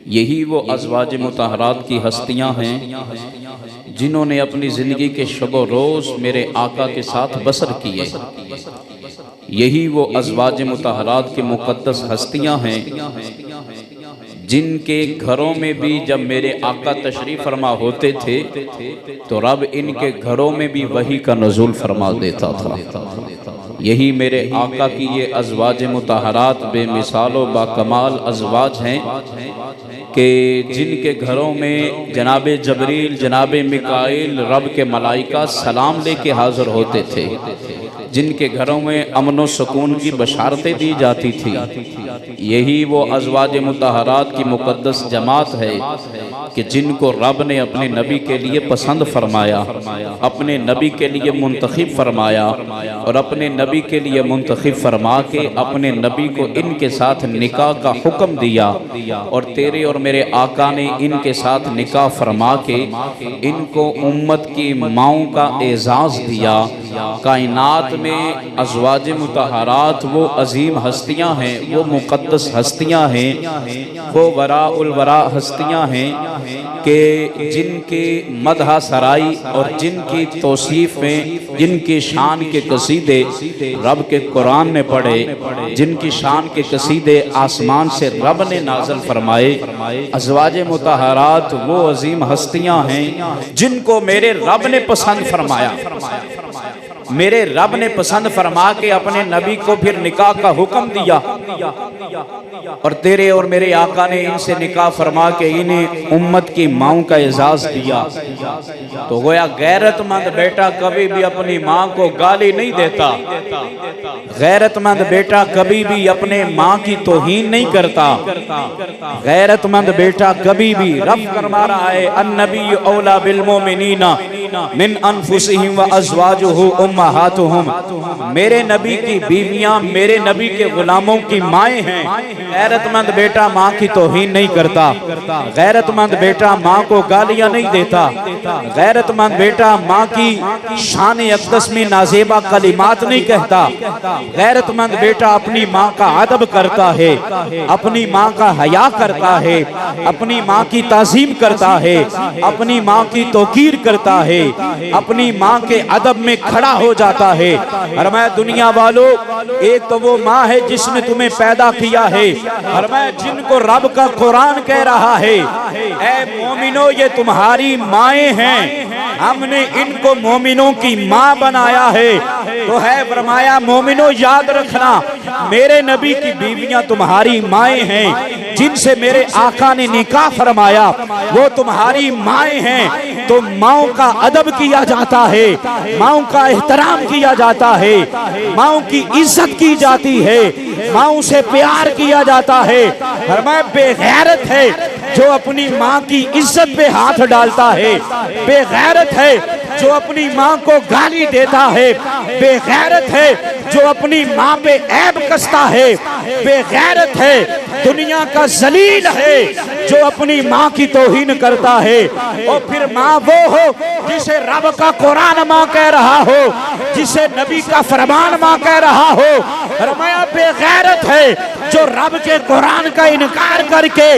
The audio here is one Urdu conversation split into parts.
یہی وہ ازواج مطہرات کی ہستیاں ہیں جنہوں نے اپنی زندگی کے شب و روز میرے آقا کے ساتھ بسر کیے۔ یہی وہ ازواج مطہرات کی مقدس ہستیاں ہیں جن کے گھروں میں بھی جب میرے آقا تشریف فرما ہوتے تھے تو رب ان کے گھروں میں بھی وحی کا نزول فرما دیتا تھا۔ یہی میرے آقا کی یہ ازواج مطہرات بے مثال و با کمال ازواج ہیں کہ جن کے گھروں میں جناب جبریل، جناب میکائیل، رب کے ملائکہ سلام لے کے حاضر ہوتے تھے، جن کے گھروں میں امن و سکون کی بشارتیں دی جاتی تھی۔ یہی وہ ازواج مطہرات کی مقدس جماعت ہے کہ جن کو رب نے اپنے نبی کے لیے پسند فرمایا، اپنے نبی کے لیے منتخب فرمایا، اور اپنے نبی کے لیے منتخب فرما کے اپنے نبی کو ان کے ساتھ نکاح کا حکم دیا، اور تیرے اور میرے آقا نے ان کے ساتھ نکاح فرما کے ان کو امت کی ماؤں کا اعزاز دیا۔ کائنات میں ازواج مطہرات وہ عظیم ہستیاں ہیں، وہ مقدس ہستیاں ہیں، وہ وراء الوراء ہستیاں ہیں کہ جن کی مدح سرائی اور جن کی توصیفیں، جن کی شان کے قصیدے رب کے قرآن نے پڑھے، جن کی شان کے قصیدے آسمان سے رب نے نازل فرمائے۔ ازواج مطہرات وہ عظیم ہستیاں ہیں جن کو میرے رب نے پسند فرمایا، میرے رب نے پسند فرما کے اپنے نبی کو پھر نکاح کا حکم دیا، اور تیرے اور میرے آقا نے ان سے نکاح فرما کے انہیں امت کی ماؤں کا اعزاز دیا۔ تو گویا غیرت مند بیٹا کبھی بھی اپنی ماں کو گالی نہیں دیتا، غیرت مند بیٹا کبھی بھی اپنے ماں کی توہین نہیں کرتا، غیرت مند بیٹا کبھی بھی رب فرما رہا ہے النبی اولا بالمومنین من انفسہم وازواجہ امہاتہم، میرے نبی کی بیویاں میرے نبی کے غلاموں کی مائیں ہیں۔ غیرت مند بیٹا ماں کی توہین نہیں کرتا، غیرت مند بیٹا ماں کو گالیاں نہیں دیتا، غیرت مند بیٹا ماں کی شان اقدس میں نازیبہ کلمات نہیں کہتا، غیرت مند بیٹا اپنی ماں کا ادب کرتا ہے، اپنی ماں کا حیا کرتا ہے، اپنی ماں کی تعظیم کرتا ہے، اپنی ماں کی توقیر کرتا ہے، اپنی ماں کے ادب میں کھڑا ہو جاتا ہے۔ فرمایا دنیا والو، ایک تو وہ ماں ہے جس نے تمہیں پیدا کیا ہے، فرمایا جن کو رب کا قرآن کہہ رہا ہے اے مومنو یہ تمہاری مائیں ہیں، ہم نے ان کو مومنوں کی ماں بنایا ہے۔ تو ہے فرمایا مومنو یاد رکھنا میرے نبی کی بیویاں تمہاری مائیں ہیں، جن سے میرے آقا نے نکاح فرمایا وہ تمہاری مائیں ہیں۔ تو ماؤں کا ادب کیا جاتا ہے، ماؤں کا احترام کیا جاتا ہے، ماؤں کی عزت کی جاتی ہے، ماؤں سے پیار کیا جاتا ہے۔ فرمایا بے غیرت ہے جو اپنی ماں کی عزت پہ ہاتھ ڈالتا ہے، بے غیرت ہے جو اپنی ماں کو گالی دیتا ہے، بے غیرت ہے جو اپنی ماں پہ عیب کستا ہے، بے غیرت ہے دنیا کا ذلیل ہے جو اپنی ماں کی توہین کرتا ہے۔ اور پھر ماں وہ ہو جسے رب کا قرآن ماں کہہ رہا ہو، جسے نبی کا فرمان ماں کہہ رہا ہو۔ فرمایا بے غیرت ہے جو رب کے قرآن کا انکار کر کے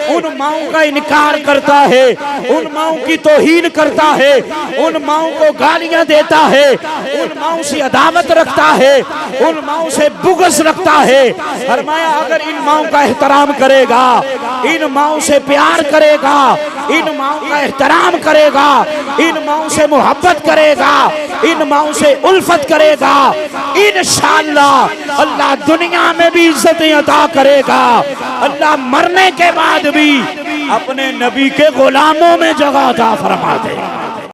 ان ماؤں کا انکار کرتا ہے، ان ماؤں کی توہین کرتا ہے، ان ماؤں کو گالیاں دیتا ہے، ان ماؤں سے عداوت رکھتا ہے، ان ماؤں سے بغض رکھتا ہے۔ فرمایا اگر ان ماؤں کا احترام کرے گا، ان ماؤں سے پیار کرے گا، ان ماؤں کا احترام کرے گا، ان ماؤں سے محبت کرے گا، ان ماؤں سے الفت کرے گا، انشاءاللہ اللہ دنیا میں بھی عزتیں عطا کرے گا، اللہ مرنے کے بعد بھی اپنے نبی کے غلاموں میں جگہ عطا فرما دے گا۔